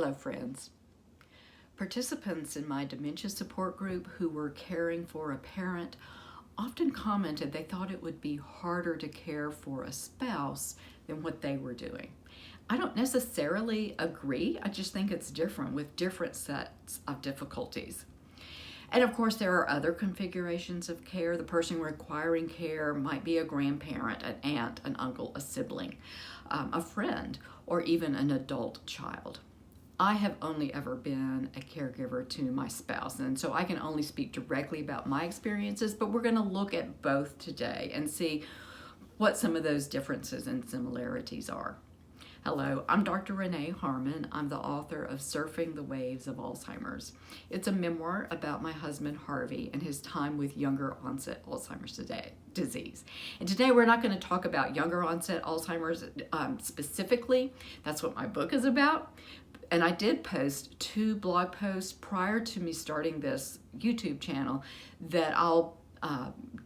Hello, friends. Participants in my dementia support group who were caring for a parent often commented they thought it would be harder to care for a spouse than what they were doing. I don't necessarily agree. I just think it's different with different sets of difficulties. And of course, there are other configurations of care. The person requiring care might be a grandparent, an aunt, an uncle, a sibling, a friend, or even an adult child. I have only ever been a caregiver to my spouse, and so I can only speak directly about my experiences, but we're going to look at both today and see what some of those differences and similarities are. Hello, I'm Dr. Renee Harmon. I'm the author of Surfing the Waves of Alzheimer's. It's a memoir about my husband Harvey and his time with younger-onset Alzheimer's disease. And today we're not going to talk about younger-onset Alzheimer's specifically. That's what my book is about. And I did post 2 blog posts prior to me starting this YouTube channel that I'll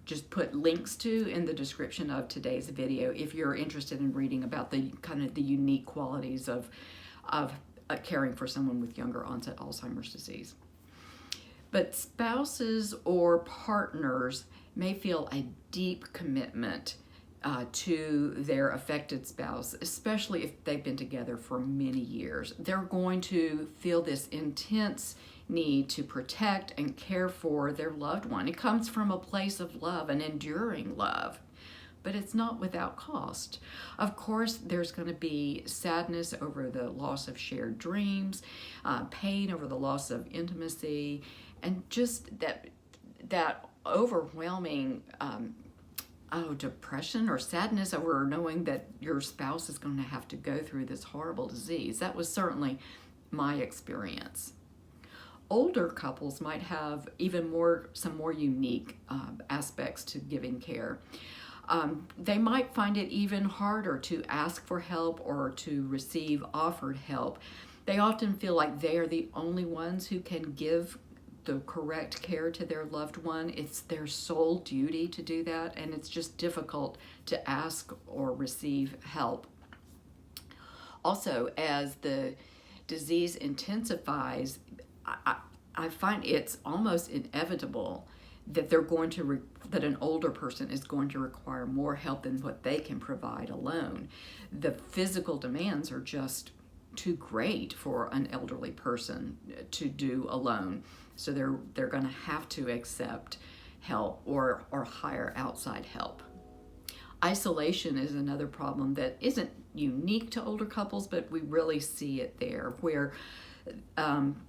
just put links to in the description of today's video if you're interested in reading about the kind of the unique qualities of caring for someone with younger onset Alzheimer's disease. But spouses or partners may feel a deep commitment to their affected spouse, especially if they've been together for many years. They're going to feel this intense need to protect and care for their loved one. It comes from a place of love, an enduring love, but it's not without cost. Of course, there's going to be sadness over the loss of shared dreams, pain over the loss of intimacy, and just that overwhelming depression or sadness over knowing that your spouse is going to have to go through this horrible disease. That was certainly my experience. Older couples might have some more unique aspects to giving care. They might find it even harder to ask for help or to receive offered help. They often feel like they are the only ones who can give the correct care to their loved one. It's their sole duty to do that, and it's just difficult to ask or receive help. Also, as the disease intensifies, I find it's almost inevitable that that an older person is going to require more help than what they can provide alone. The physical demands are just too great for an elderly person to do alone. So they're going to have to accept help or hire outside help. Isolation is another problem that isn't unique to older couples, but we really see it there, where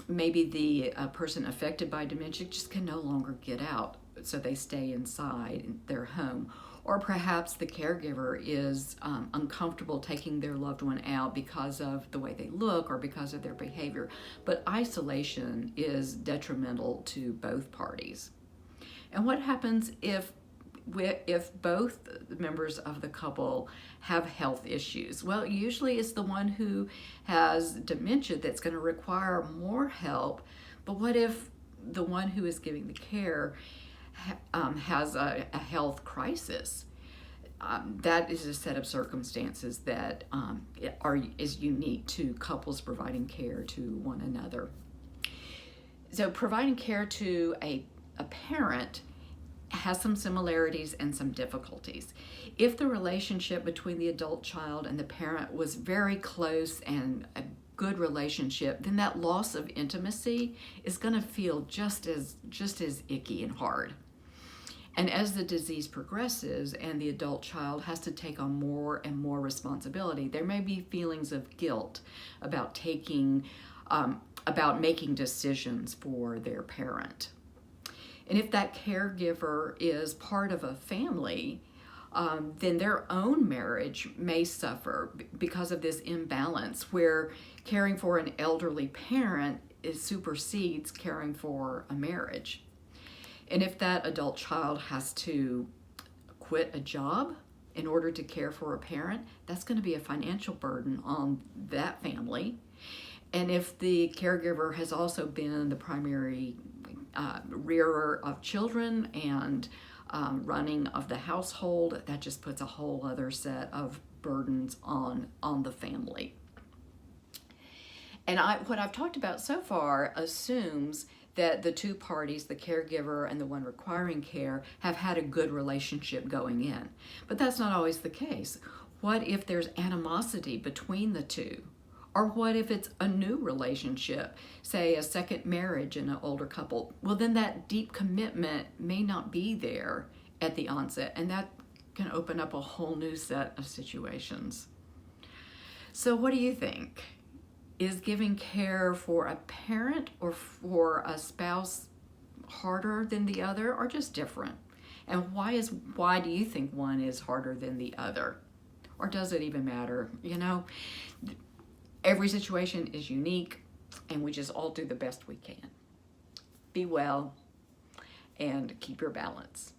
maybe the person affected by dementia just can no longer get out, so they stay inside their home. Or perhaps the caregiver is uncomfortable taking their loved one out because of the way they look or because of their behavior. But isolation is detrimental to both parties. And what happens if both members of the couple have health issues? Well, usually it's the one who has dementia that's going to require more help. But what if the one who is giving the care has a health crisis? That is a set of circumstances that is unique to couples providing care to one another. So providing care to a parent has some similarities and some difficulties. If the relationship between the adult child and the parent was very close and a good relationship, then that loss of intimacy is going to feel just as icky and hard. And as the disease progresses and the adult child has to take on more and more responsibility, there may be feelings of guilt about making decisions for their parent. And if that caregiver is part of a family, then their own marriage may suffer because of this imbalance where caring for an elderly parent supersedes caring for a marriage. And if that adult child has to quit a job in order to care for a parent, that's going to be a financial burden on that family. And if the caregiver has also been the primary rearer of children and running of the household, that just puts a whole other set of burdens on the family. And what I've talked about so far assumes that the two parties, the caregiver and the one requiring care, have had a good relationship going in. But that's not always the case. What if there's animosity between the two? Or what if it's a new relationship, say a second marriage in an older couple? Well, then that deep commitment may not be there at the onset, and that can open up a whole new set of situations. So what do you think? Is giving care for a parent or for a spouse harder than the other, or just different? And why do you think one is harder than the other? Or does it even matter? You know, every situation is unique, and we just all do the best we can. Be well and keep your balance.